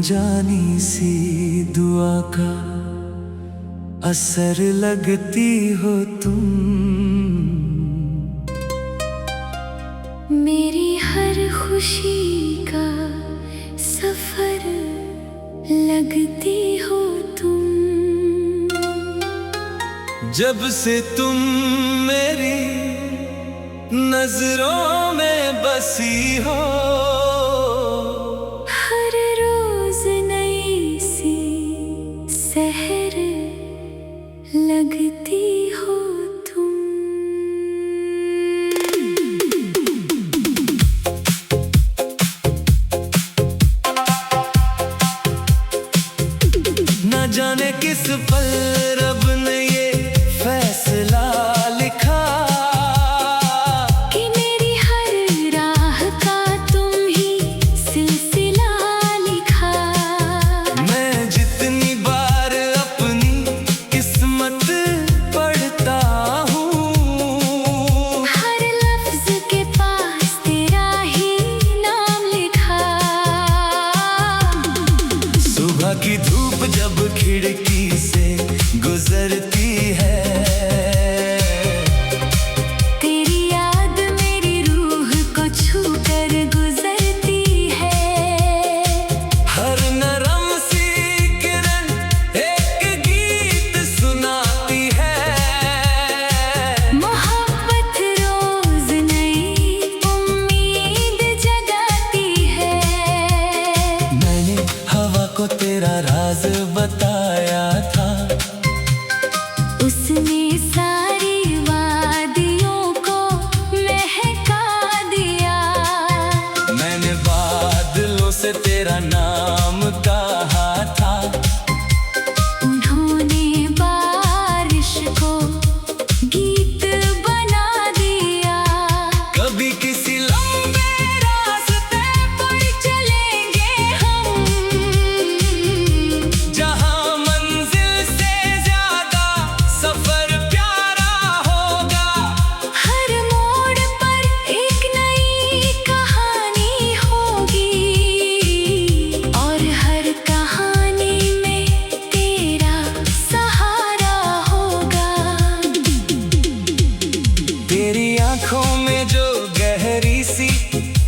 अनजानी सी दुआ का असर लगती हो तुम। मेरी हर खुशी का सफर लगती हो तुम। जब से तुम मेरी नजरों में बसी हो, हर रोज नई सी सहर लगती हो तुम। न जाने किस पल रब ने ये फैसला लिखा कि मेरी हर राह का तुम ही सिलसिला लिखा। मैं जितनी बार अपनी किस्मत पढ़ता हूँ, हर लफ्ज के पास तेरा ही नाम लिखा। सुबह की धूप जब खिड़की से गुजरती है, तेरी याद मेरी रूह को छू कर गुजरती है। हर नरम सी किरण एक गीत सुनाती है। मोहब्बत रोज नई उम्मीद जगाती है। मैंने हवा को तेरा राज बताया था, उसने सारी वादियों को महका दिया। मैंने बादलों से तेरा नाम कहा था। उन्होंने बारिश को गीत बना दिया। कभी किसी लंबे रास्ते पर चलेंगे हम, जहां मंजिल से ज्यादा सफर प्यारा होगा। हर मोड़ पर एक नई कहानी होगी, और हर कहानी में तेरा सहारा होगा। तेरी आंखों में जो गहरी सी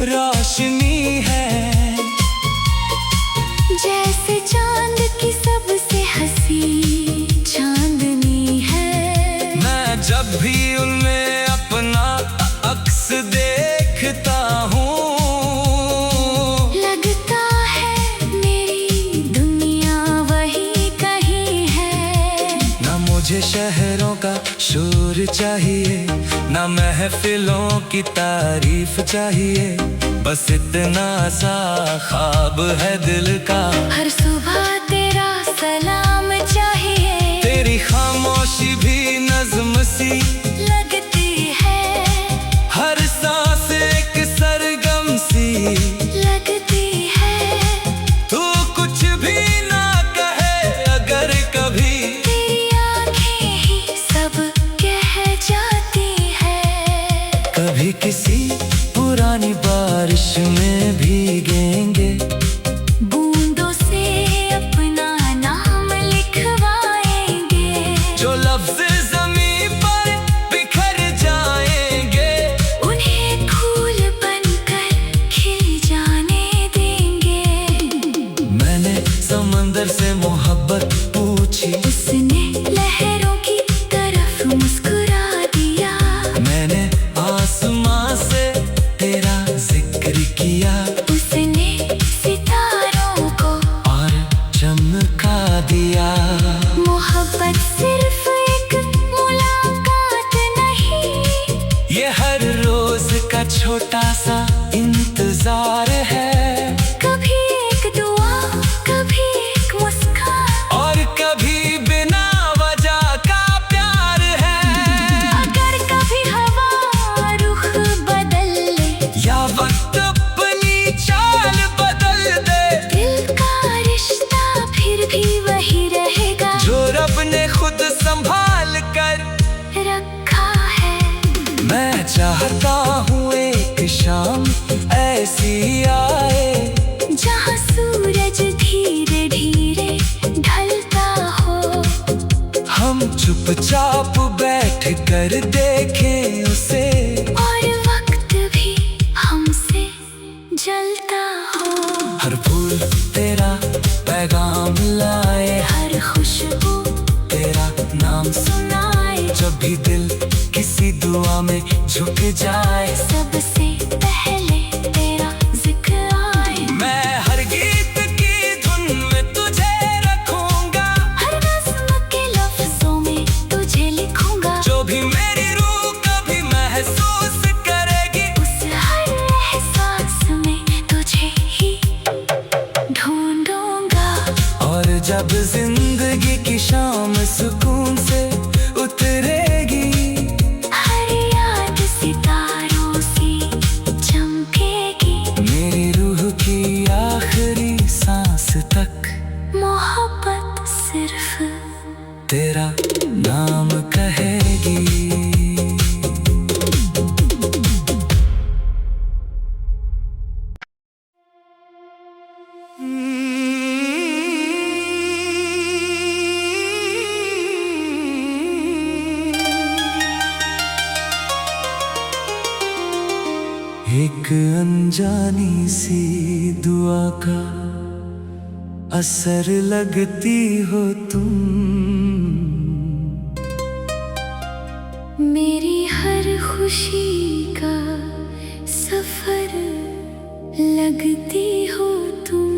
रोशनी है, जैसे चांद की सबसे हंसी चांदनी है। मैं जब भी उनमें अपना अक्स देखता हूँ, लगता है मेरी दुनिया वही कहीं है। ना मुझे शहरों का शोर चाहिए, ना महफिलों की तारीफ चाहिए। बस इतना सा ख्वाब है दिल का, हर सुबह तेरा सलाम चाहिए। तेरी खामोशी भी नज्म सी लगती है, हर सांस एक सरगम सी लगती है। तू कुछ भी ना कहे अगर कभी, तेरी आंखें ही सब कह जाती है। कभी किसी पुरानी बारिश में भीगेंगे, बूंदों से अपना नाम लिखवाएंगे। जो लफ्ज ज़मीं पर बिखर जाएंगे, उन्हें फूल बनकर खिल जाने देंगे। मैंने समंदर से मोहब्बत पूछी, उसने लहरों की तरफ मुस्कुरा दिया। मैंने आसमां से तेरा जिक्र किया, उसने सितारों को और चमका दिया। मोहब्बत सिर्फ एक मुलाकात नहीं, ये हर रोज का छोटा सा इंतजार है। कभी एक दुआ, कभी एक मुस्कान, और कभी बिना वजह का प्यार है। अगर कभी हवा रुख बदल ले, या वक्त अपनी चाल बदल दे, दिल का रिश्ता फिर भी वही रहेगा जो रब ने खुद संभाल कर रखा है। मैं चाहता हूँ एक शाम ऐसी आए, जहाँ सूरज भी कर देखें उसे, और वक्त भी हमसे जलता हो। हर फूल तेरा पैगाम लाए, हर खुशबू तेरा नाम सुनाए। जब भी दिल किसी दुआ में झुक जाए, सबसे पहले तेरा जिक्र आए। मैं हर गीत की धुन में तुझे रखूंगा, हर नज़्म के लफ्जों में तुझे लिखूंगा। जो भी मेरी रूह कभी महसूस करेगी, उस हर एहसास में तुझे ही ढूंढूंगा। और जब जिंदगी की शाम सुकून से उतरेगी, हर याद सितारों सी चमकेगी। मेरी रूह की आखिरी सांस तक मोहब्बत सिर्फ तेरा नाम कहेगी। एक अनजानी सी दुआ का असर लगती हो तुम, मेरी हर खुशी का सफर लगती हो तुम।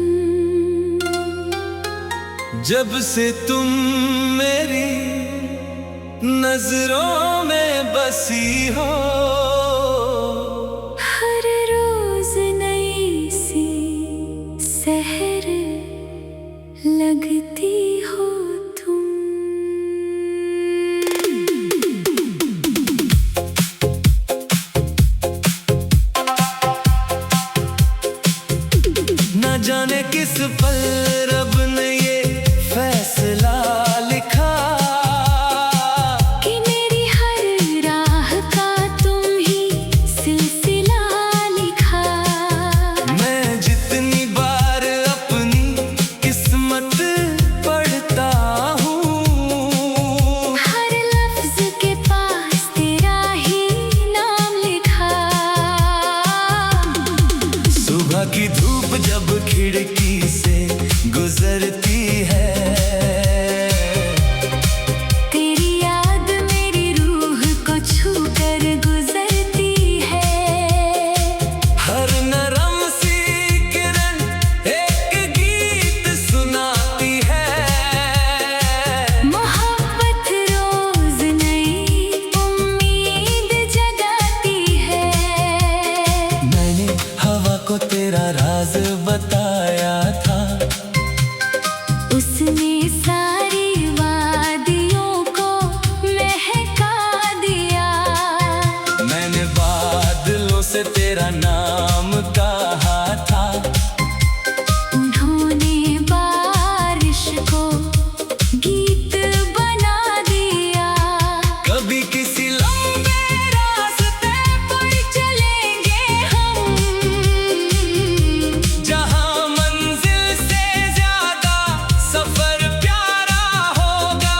जब से तुम मेरी नजरों में बसी हो, हर रोज नई सी सहर लगती हो तुम। न जाने किस पल रब ने ये फैसला लिखा, कि मेरी हर राह का तुम ही सिलसिला लिखा। मैं जितनी बार अपनी किस्मत पढ़ता हूँ, हर लफ्ज के पास तेरा ही नाम लिखा। सुबह की धूप जब खिड़की से गुजरती है, तेरी याद मेरी रूह को छू कर गुजरती है। हर नरम सी किरण एक गीत सुनाती है। मोहब्बत रोज नई उम्मीद जगाती है। मैंने हवा को तेरा राज बताया था, उसने सारी वादियों को महका दिया। मैंने बादलों से तेरा नाम कहा था, उन्होंने बारिश को गीत बना दिया। कभी किसी लंबे रास्ते पर चलेंगे हम, जहाँ मंजिल से ज्यादा सफर प्यारा होगा।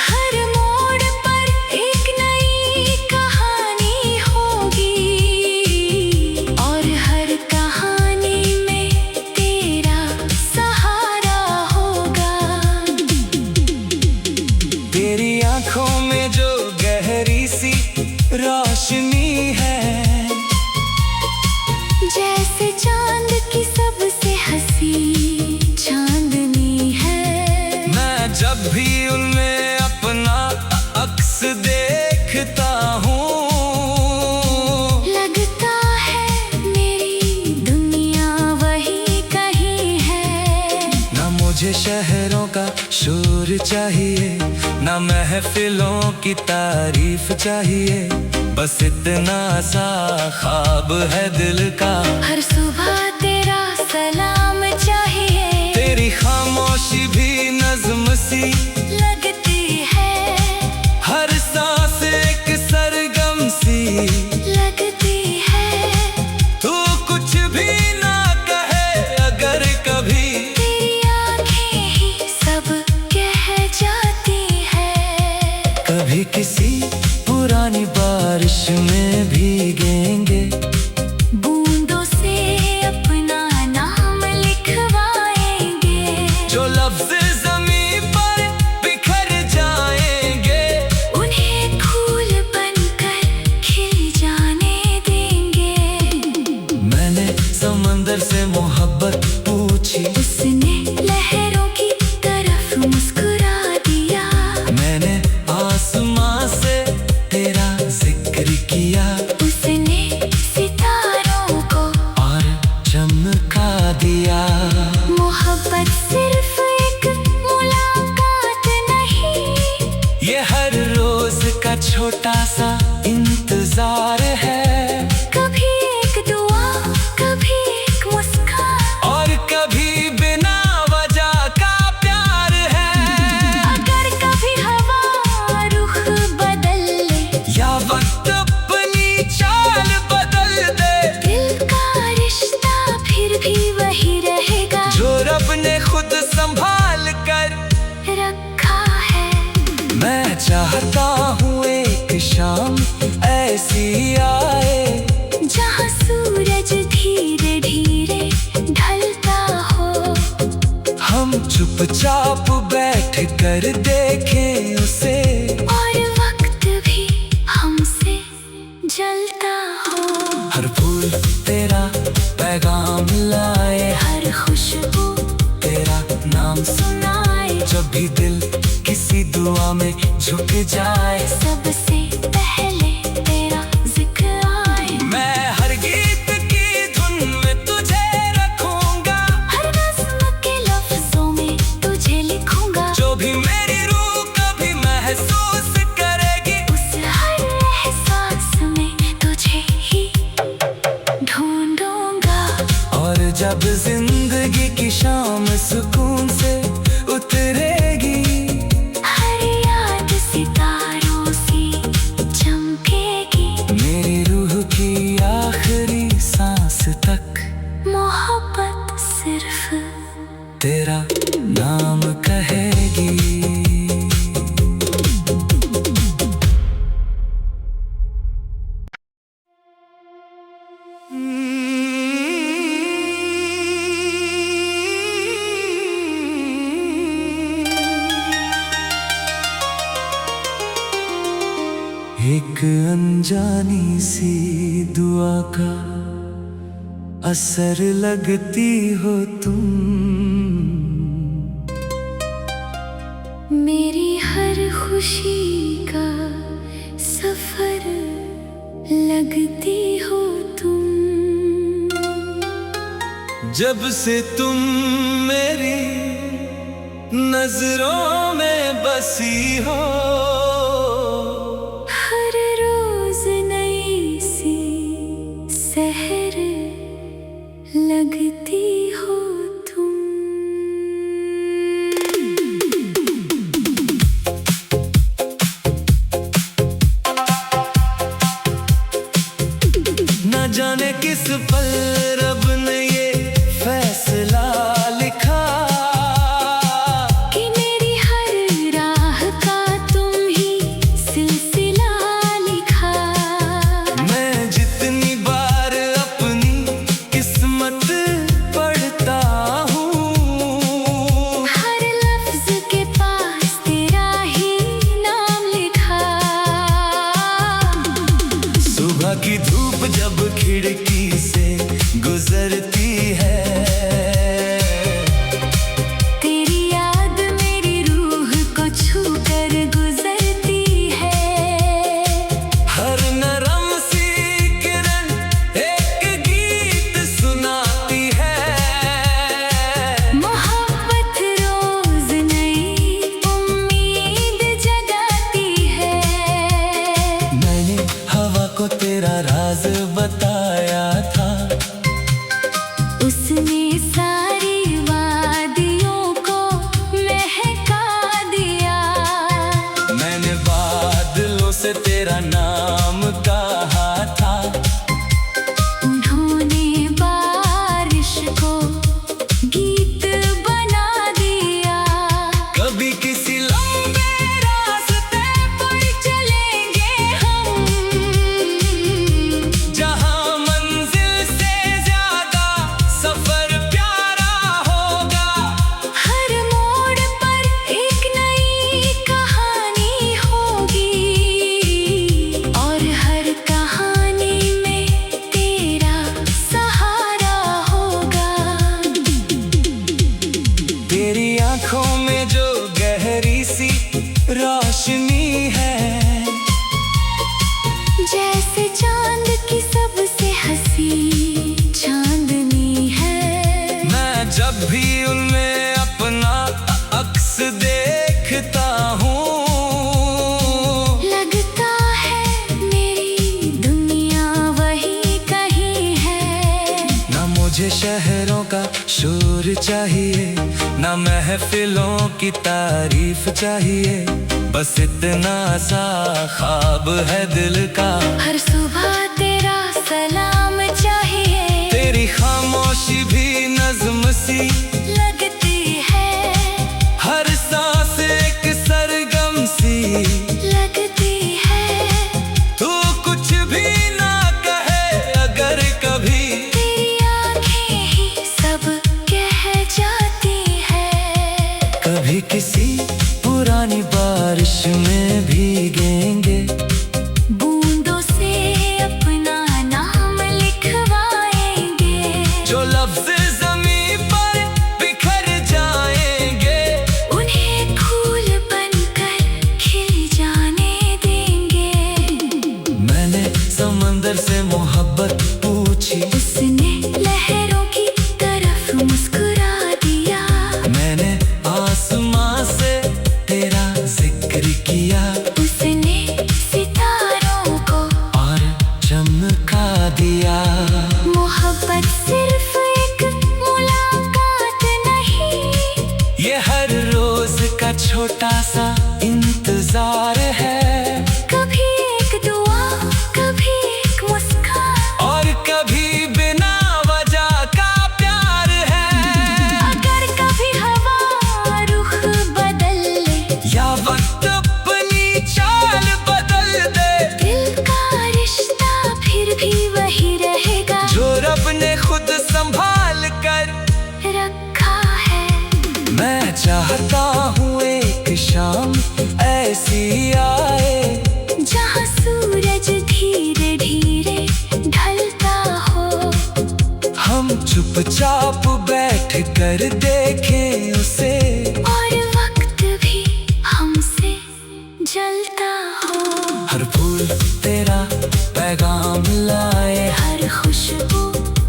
हर मोड़ पर एक नई कहानी होगी, और हर कहानी में तेरा सहारा होगा। तेरी आंखों में जो गहरी सी रोशनी है, जैसे चांद की सबसे हंसी चांदनी है। मैं जब भी उनमें अपना अक्स देखता हूँ, लगता है मेरी दुनिया वही कहीं है। ना मुझे शहरों का शोर चाहिए, ना महफिलों की तारीफ चाहिए, बस इतना सा ख्वाब है दिल का। हर सुबह तेरा सलाम चाहिए, तेरी खामोशी भी नज्म सी लगती है। हर सांस एक सरगम सी लगती है। तू कुछ भी ना कहे अगर कभी, तेरी आंखें ही सब कह जाती है। कभी किसी छोटा सा इंतजार है, कभी एक दुआ, कभी एक मुस्कान, और कभी बिना वजह का प्यार है। अगर कभी हवा रुख बदल ले या वक्त अपनी चाल बदल दे, दिल का रिश्ता फिर भी वही रहेगा जो रब ने खुद संभाल कर रखा है। मैं चाहता हूँ एक शाम ऐसी आए, जहाँ सूरज धीरे धीरे ढलता हो, हम चुपचाप बैठ कर देखें उसे, और वक्त भी हमसे जलता हो। हर फूल तेरा पैगाम लाए, हर खुशबू तेरा नाम सुनाए, जब भी दिल किसी दुआ में झुक जाए, सबसे पहले तेरा जिक्र आए। मैं हर गीत की धुन में तुझे रखूंगा, हर नज़्म के लफ्जों में तुझे लिखूंगा, जो भी मेरी रूह कभी महसूस करेगी, उस हर एहसास में तुझे ही ढूंढूंगा। और जब जिंदगी की शाम सुकून से उतरेगी, हर याद सितारों सी चमकेगी, मेरी रूह की आखिरी सांस तक मोहब्बत सिर्फ तेरा नाम कहेगी। एक अनजानी सी दुआ का असर लगती हो तुम, मेरी हर खुशी का सफर लगती हो तुम। जब से तुम मेरी नजरों में बसी हो, हर रोज नई सी सहर लगती हो तुम। न जाने किस पल रब ने ये फैसला लिखा, कि मेरी हर राह का तुम ही सिलसिला लिखा। मैं जितनी बार अपनी किस्मत पढ़ता हूँ, हर लफ्ज के पास तेरा ही नाम लिखा। सुबह की धूप जब खिड़की से गुजरती है, तेरी याद मेरी रूह को छू कर गुजरती है। हर नरम सी किरण एक गीत सुनाती है, मोहब्बत रोज नई उम्मीद जगाती है। मैंने हवा को तेरा राज बताया था, उसने सारी वादियों को महका दिया। मैंने बादलों से तेरा नाम कहा था, उन्होंने बारिश को गीत बना दिया। कभी किसी लंबे रास्ते पर चलेंगे हम, जहाँ मंजिल से ज्यादा सफर प्यारा होगा। हर मोड़ पर एक नई कहानी होगी, और हर कहानी में तेरा सहारा होगा। तेरी आंखों में जो गहरी सी रोशनी है, जैसे चांद की सबसे हंसी चांदनी है। मैं जब भी उनमें अपना अक्स देखता हूँ, लगता चाहिए, ना महफिलों की तारीफ चाहिए, बस इतना सा ख्वाब है दिल का। हर सुबह तेरा सलाम चाहिए, तेरी खामोशी भी नज्म सी लगती है, हर सांस एक सरगम सी लगती है। तू कुछ भी ना कहे अगर कभी, तेरी आंखें ही सब कह जाती है। कभी किसी पुरानी बारिश में भीगेंगे, बूंदों से अपना नाम लिखवाएंगे, जो लफ्ज़ ज़मीं पर बिखर जाएंगे, उन्हें फूल बनकर खिल जाने देंगे। मैंने समंदर से मोहब्बत पूछी, उसने लहरों की तरफ मुस्कुरा दिया, मैंने आसमां से तेरा जिक्र किया, उसने सितारों को और चमका दिया। मोहब्बत सिर्फ एक मुलाकात नहीं, ये हर रोज का छोटा सा इंतजार है, कभी एक दुआ, कभी एक मुस्कान, और कभी बिना वजह का प्यार है। अगर कभी हवा रुख बदल ले, या वक्त अपनी चाल बदल दे, दिल का रिश्ता फिर भी वही रहेगा, जो रब ने खुद संभाल कर रखा है। मैं चाहता हूँ एक शाम ऐसी आए, जहाँ सूरज धीरे धीरे ढलता हो, हम चुपचाप बैठ कर देखें उसे, और वक्त भी हमसे जलता हो। हर फूल तेरा पैगाम लाए, हर खुशबू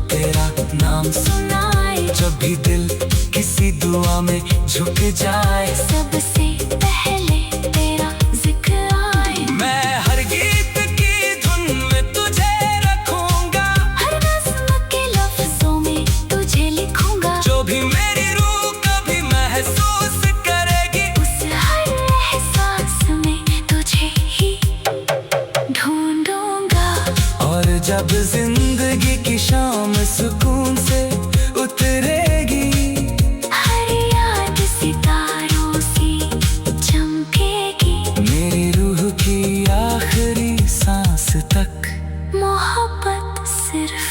तेरा नाम सुनाए, जब भी दिल किसी दुआ में झुक जाए, सबसे पहले तेरा जिक्र आए। मैं हर गीत की धुन में तुझे रखूंगा, हर नज़्म के लफ्जों में तुझे लिखूंगा, जो भी मेरी रूह कभी महसूस करेगी, उस हर एहसास में तुझे ही ढूंढूंगा। और जब जिंदगी की शाम सुकून से उतरेगी, हर याद सितारों सी चमकेगी, मेरी रूह की आखिरी सांस तक मोहब्बत सिर्फ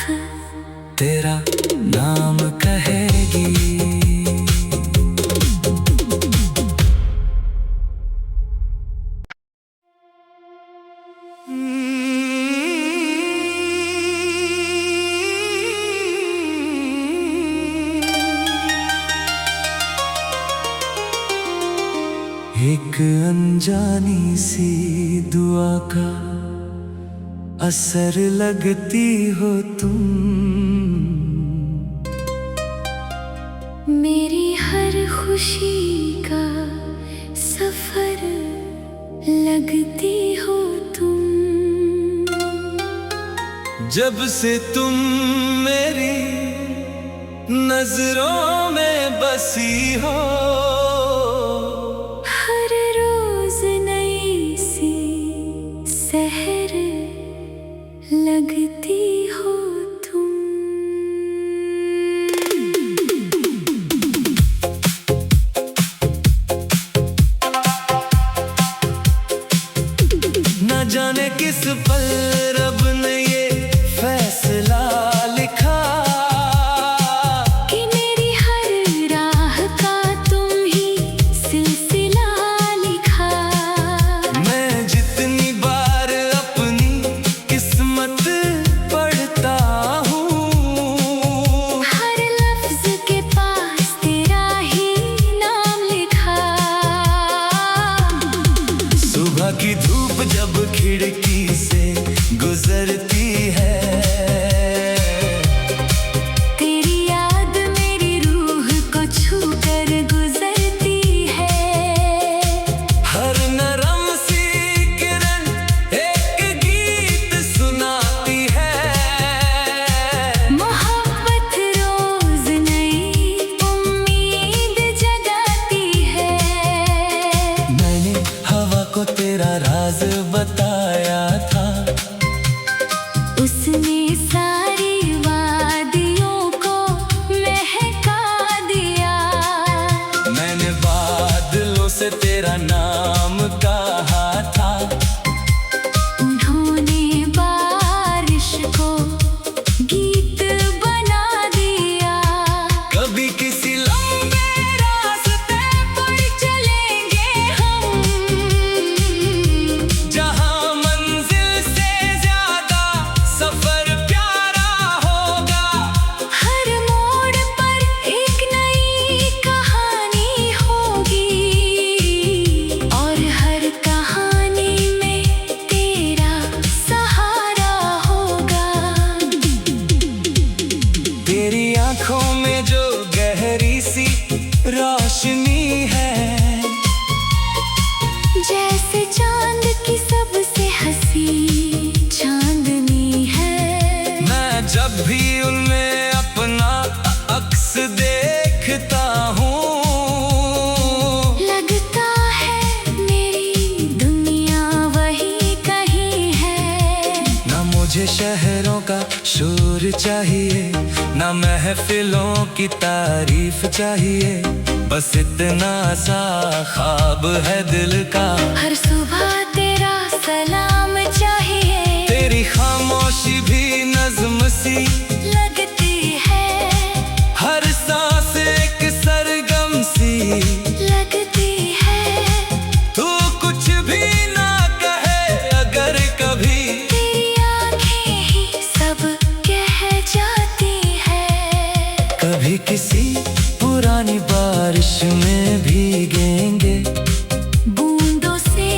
तेरा नाम कहेगी। एक अनजानी सी दुआ का असर लगती हो तुम, मेरी हर खुशी का सफर लगती हो तुम। जब से तुम मेरी नजरों में बसी हो, हर रोज नई सी सहर लगती हो तुम। न जाने किस पल रब ने ये फैसला लिखा, कि मेरी हर राह का तुम ही सिलसिला लिखा। मैं जितनी बार अपनी किस्मत पढ़ता हूँ, हर लफ्ज के पास तेरा ही नाम लिखा। सुबह की धूप जब खिड़की से तेरा नाम कहा था। उन्होंने बारिश को गीत बना दिया। कभी किसी लंबे रास्ते पर चलेंगे हम, जहां मंजिल से ज्यादा सफर प्यारा होगा। हर मोड़ पर एक नई कहानी होगी, और हर कहानी में तेरा सहारा होगा। तेरी आंखों में जो गहरी सी रोशनी है, जैसे चांद की सबसे हंसी चांदनी है। मैं जब भी उनमें अपना अक्स देखता हूँ, लगता है मेरी दुनिया वही कहीं है। ना मुझे शहरों का शोर चाहिए, ना महफिलों की तारीफ चाहिए। बस इतना सा ख्वाब है दिल का, हर सुबह तेरा सलाम चाहिए। तेरी खामोशी भी नज्म सी लगती है, हर सांस एक सरगम सी लगती है। तू कुछ भी ना कहे अगर कभी, तेरी आंखें ही सब कह जाती है। कभी किसी पुरानी बारिश में भीगेंगे, बूंदों से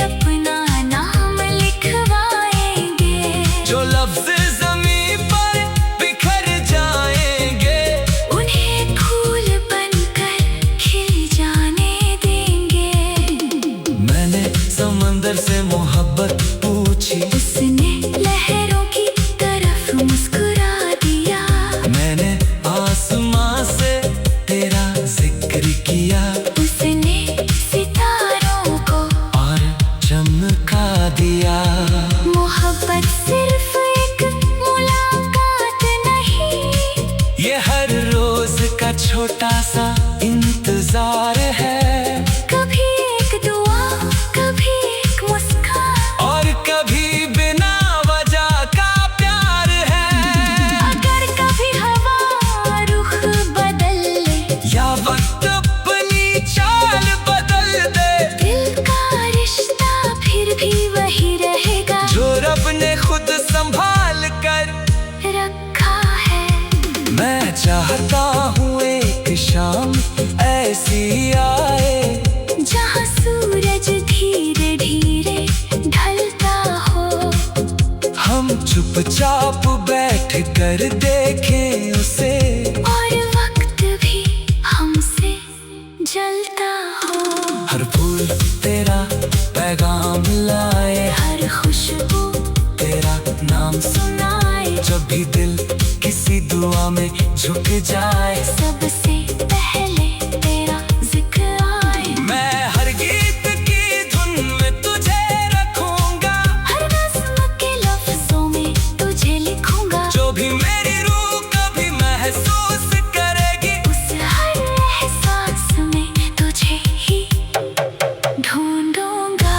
अपना नाम लिखवाएंगे। जो लफ्ज ज़मीं पर बिखर जाएंगे, उन्हें फूल बनकर खिल जाने देंगे। मैंने समंदर से मोहब्बत पूछी, उसने लहरों की तरफ मुस्कुरा दिया। मैंने आसमां से तेरा जिक्र किया, उसने सितारों को और चमका दिया। मोहब्बत सिर्फ एक मुलाकात नहीं, ये हर रोज का छोटा सा इंतजार है, कभी एक दुआ, कभी एक मुस्कान, और कभी बिना वजह का प्यार है। अगर कभी हवा रुख बदल ले, या वक्त अपनी चाल बदल दे, दिल का रिश्ता फिर भी वही रहेगा जो रब ने खुद संभाल कर रखा है। मैं चाहता हूँ एक शाम ऐसी आए, जहाँ सूरज धीरे धीरे ढलता हो, हम चुपचाप बैठ कर देखें उसे, और वक्त भी हमसे जलता हो। हर फूल तेरा पैगाम लाए, हर खुशबू तेरा नाम सुनाए। जब भी दिल किसी दुआ में झुक जाए, सबसे पहले तेरा जिक्र आए। मैं हर गीत की धुन में तुझे रखूंगा, हर नज़्म के लफ्जों में तुझे लिखूंगा। जो भी मेरी रूह कभी महसूस करेगी, उस हर एहसास में तुझे ही ढूंढूंगा।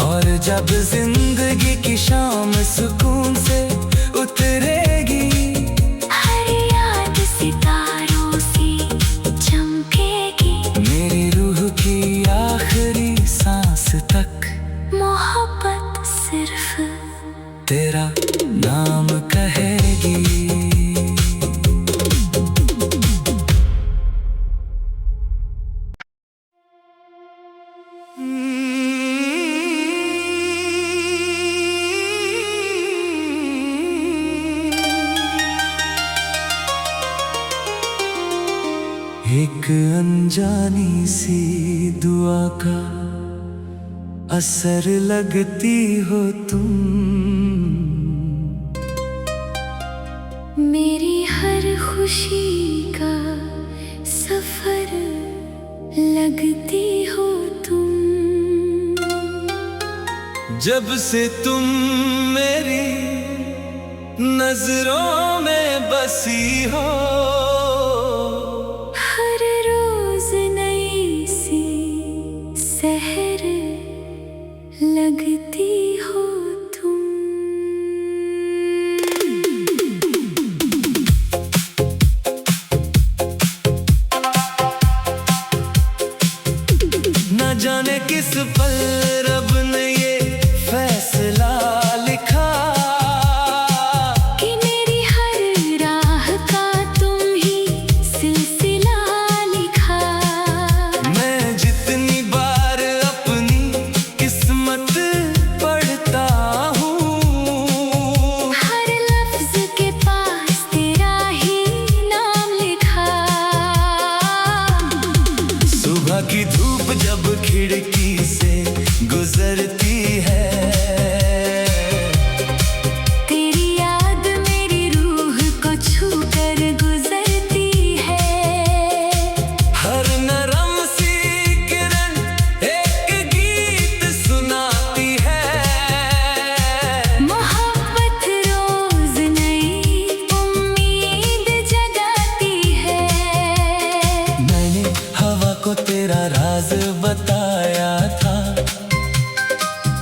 और जब जिंदगी की शाम सुकून से उतरेगी, हर याद सितारों सी चमकेगी। मेरी रूह की आखिरी सांस तक मोहब्बत सिर्फ तेरा नाम कहेगी। एक अनजानी सी दुआ का असर लगती हो तुम, मेरी हर खुशी का सफर लगती हो तुम। जब से तुम मेरी नजरों में बसी हो, हर रोज नई सी सह जाने किस पल रब ने ये फैसला लिखा कि मेरी हर राह का तुम ही सिलसिला लिखा। मैं जितनी बार अपनी किस्मत पढ़ता हूँ, हर लफ्ज के पास तेरा ही नाम लिखा। सुबह की धूप जब खिड़की से गुजरती है, तेरी याद मेरी रूह को छू कर गुजरती है। हर नरम सी किरण एक गीत सुनाती है। मोहब्बत रोज नई उम्मीद जगाती है। मैंने हवा को तेरा राज बताया था,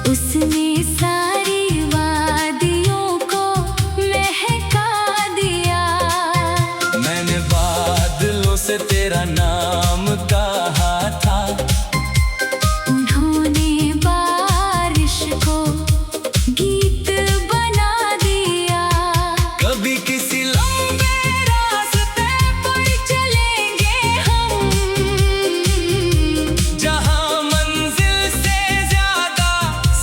उसने सारी वादियों को महका दिया। मैंने बादलों से तेरा नाम कहा था। उन्होंने बारिश को गीत बना दिया। कभी किसी लंबे रास्ते पर चलेंगे हम, जहां मंजिल से ज्यादा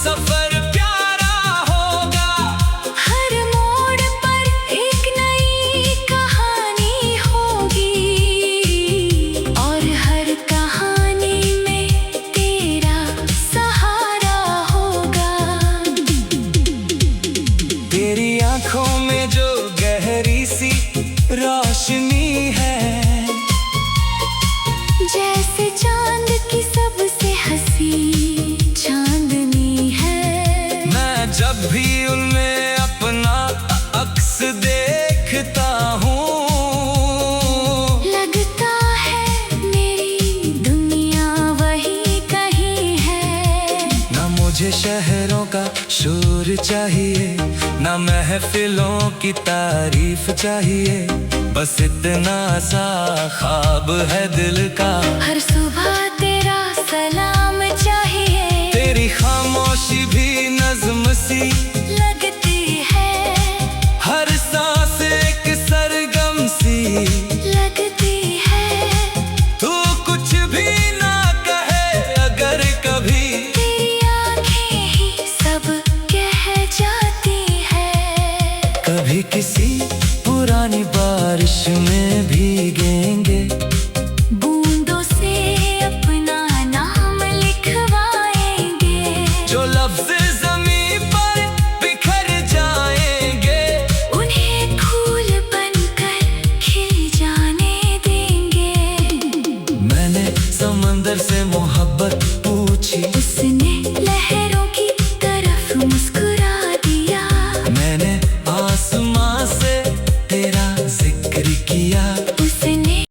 सफर प्यारा होगा। हर मोड़ पर एक नई कहानी होगी, और हर कहानी में तेरा सहारा होगा। तेरी आंखों में जो गहरी सी रोशनी है, जैसे चांद की सबसे हंसी चांदनी है। मैं जब भी उनमें अपना अक्स देखता हूँ, लगता है मेरी दुनिया वही कहीं है। ना मुझे शहरों का शोर चाहिए, ना महफिलों की तारीफ चाहिए। बस इतना सा ख्वाब है दिल का, हर सुबह तेरा सलाम चाहिए। तेरी खामोशी भी नज्म सी लगती है, हर सांस एक सरगम सी। लगती है। तू कुछ भी ना कहे अगर कभी, तेरी आंखें ही सब कह जाती है। कभी किसी पुरानी बारिश में भीगेंगे, बूंदों से अपना नाम लिखवाएंगे। जो लफ्ज ज़मीं पर बिखर जाएंगे, उन्हें फूल बनकर खिल जाने देंगे। मैंने समंदर से मोहब्बत